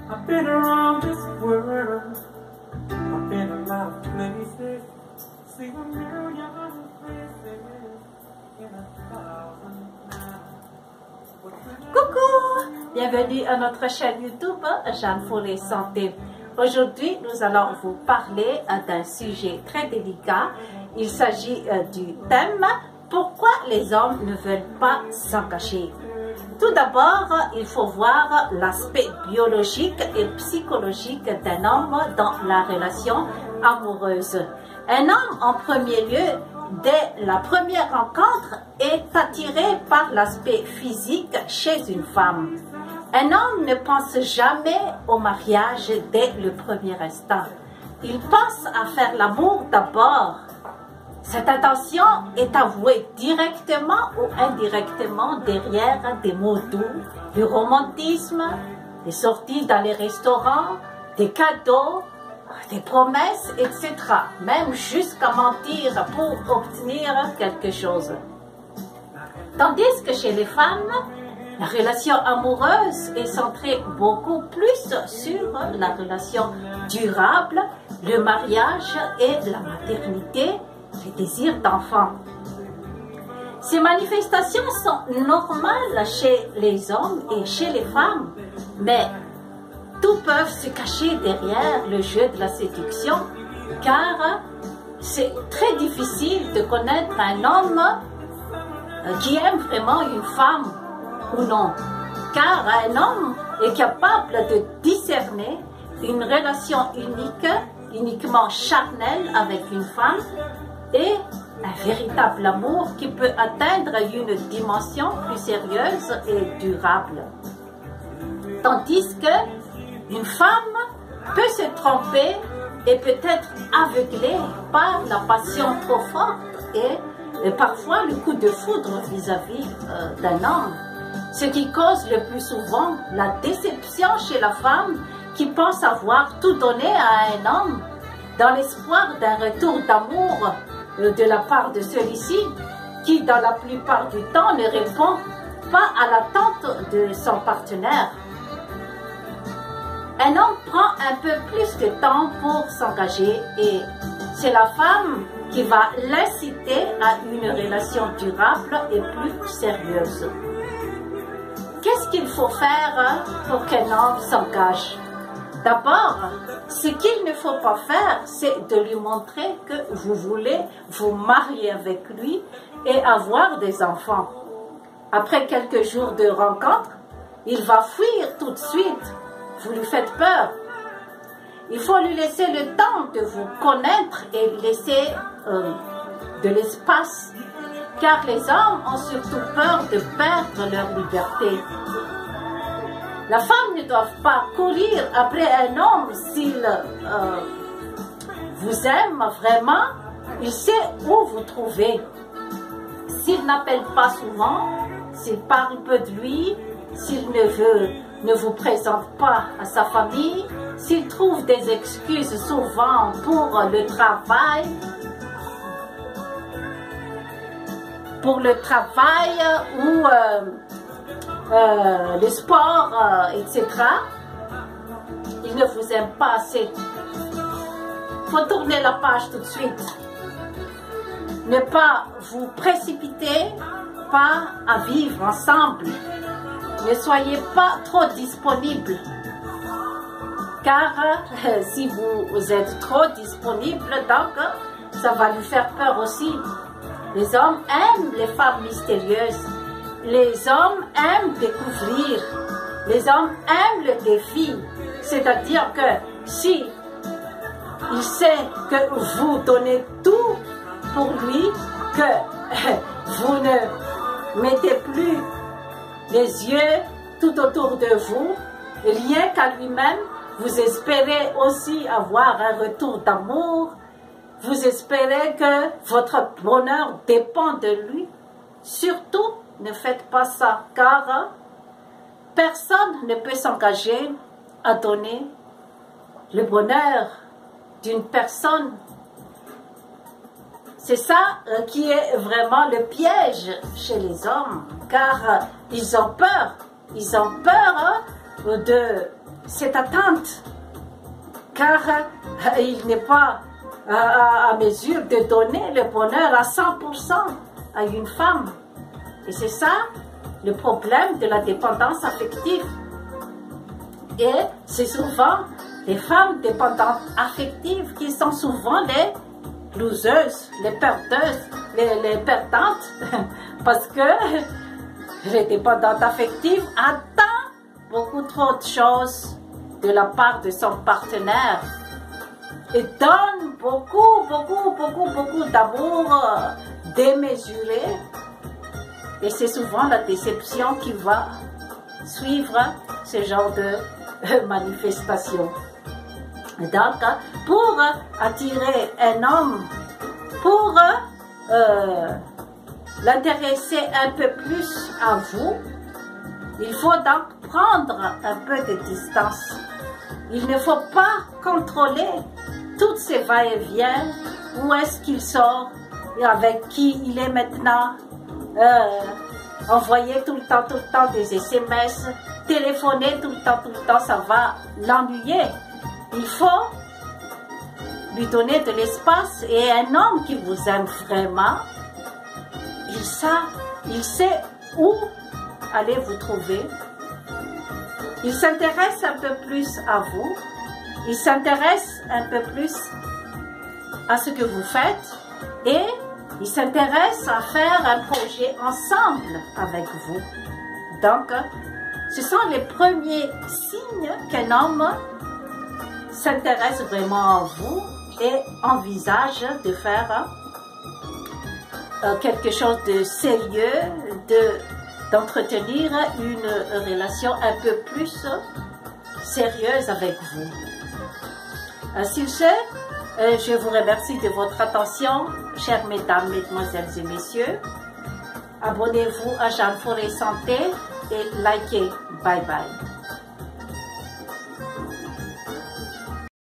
I've been around this world, I've been a lot of places, seen a million faces in 1,000 times. Coucou! Bienvenue à notre chaîne YouTube Jeanne Follet Santé. Aujourd'hui, nous allons vous parler d'un sujet très délicat. Il s'agit du thème « Pourquoi les hommes ne veulent pas s'engager ?» Tout d'abord, il faut voir l'aspect biologique et psychologique d'un homme dans la relation amoureuse. Un homme, en premier lieu, dès la première rencontre, est attiré par l'aspect physique chez une femme. Un homme ne pense jamais au mariage dès le premier instant. Il pense à faire l'amour d'abord. Cette intention est avouée directement ou indirectement derrière des mots doux, du romantisme, des sorties dans les restaurants, des cadeaux, des promesses, etc. Même jusqu'à mentir pour obtenir quelque chose. Tandis que chez les femmes, la relation amoureuse est centrée beaucoup plus sur la relation durable, le mariage et la maternité, le désir d'enfant. Ces manifestations sont normales chez les hommes et chez les femmes, mais tout peut se cacher derrière le jeu de la séduction, car c'est très difficile de connaître un homme qui aime vraiment une femme ou non, car un homme est capable de discerner une relation uniquement charnelle avec une femme et un véritable amour qui peut atteindre une dimension plus sérieuse et durable. Tandis que une femme peut se tromper et peut être aveuglée par la passion trop forte et parfois le coup de foudre vis-à-vis d'un homme. Ce qui cause le plus souvent la déception chez la femme qui pense avoir tout donné à un homme dans l'espoir d'un retour d'amour de la part de celui-ci qui, dans la plupart du temps, ne répond pas à l'attente de son partenaire. Un homme prend un peu plus de temps pour s'engager et c'est la femme qui va l'inciter à une relation durable et plus sérieuse. Qu'est-ce qu'il faut faire pour qu'un homme s'engage? D'abord, ce qu'il ne faut pas faire, c'est de lui montrer que vous voulez vous marier avec lui et avoir des enfants. Après quelques jours de rencontre, il va fuir tout de suite. Vous lui faites peur. Il faut lui laisser le temps de vous connaître et laisser de l'espace. Car les hommes ont surtout peur de perdre leur liberté. La femme ne doit pas courir après un homme s'il vous aime vraiment, il sait où vous trouver. S'il n'appelle pas souvent, s'il parle peu de lui, s'il ne vous présente pas à sa famille, s'il trouve des excuses souvent pour le travail, ou le sport, etc. Il ne vous aime pas assez. Il faut tourner la page tout de suite. Ne pas vous précipiter pas à vivre ensemble. Ne soyez pas trop disponible. Car si vous êtes trop disponible, donc ça va lui faire peur aussi. Les hommes aiment les femmes mystérieuses. Les hommes aiment découvrir. Les hommes aiment le défi. C'est-à-dire que si il sait que vous donnez tout pour lui, que vous ne mettez plus les yeux tout autour de vous, rien qu'à lui-même, vous espérez aussi avoir un retour d'amour. Vous espérez que votre bonheur dépend de lui. Surtout, ne faites pas ça, car personne ne peut s'engager à donner le bonheur d'une personne. C'est ça qui est vraiment le piège chez les hommes, car ils ont peur. Ils ont peur de cette attente, car il n'est pas à mesure de donner le bonheur à 100% à une femme. Et c'est ça le problème de la dépendance affective. Et c'est souvent les femmes dépendantes affectives qui sont souvent les loseuses, les perdeuses, les perdantes, parce que les dépendantes affectives attendent beaucoup trop de choses de la part de son partenaire et donne beaucoup d'amour démesuré. Et c'est souvent la déception qui va suivre ce genre de manifestation. Donc, pour attirer un homme, pour l'intéresser un peu plus à vous, il faut donc prendre un peu de distance. Il ne faut pas contrôler toutes ces va-et-vient, où est-ce qu'il sort, et avec qui il est maintenant, envoyer tout le temps des SMS, téléphoner tout le temps, ça va l'ennuyer. Il faut lui donner de l'espace, et un homme qui vous aime vraiment, il sait où aller vous trouver. Il s'intéresse un peu plus à vous, il s'intéresse un peu plus à ce que vous faites, et il s'intéresse à faire un projet ensemble avec vous. Donc, ce sont les premiers signes qu'un homme s'intéresse vraiment à vous et envisage de faire quelque chose de sérieux, d'entretenir une relation un peu plus sérieuse avec vous. Sur ce, je vous remercie de votre attention, chères mesdames, mesdemoiselles et messieurs. Abonnez-vous à Jeanne Forêt Santé et likez. Bye bye.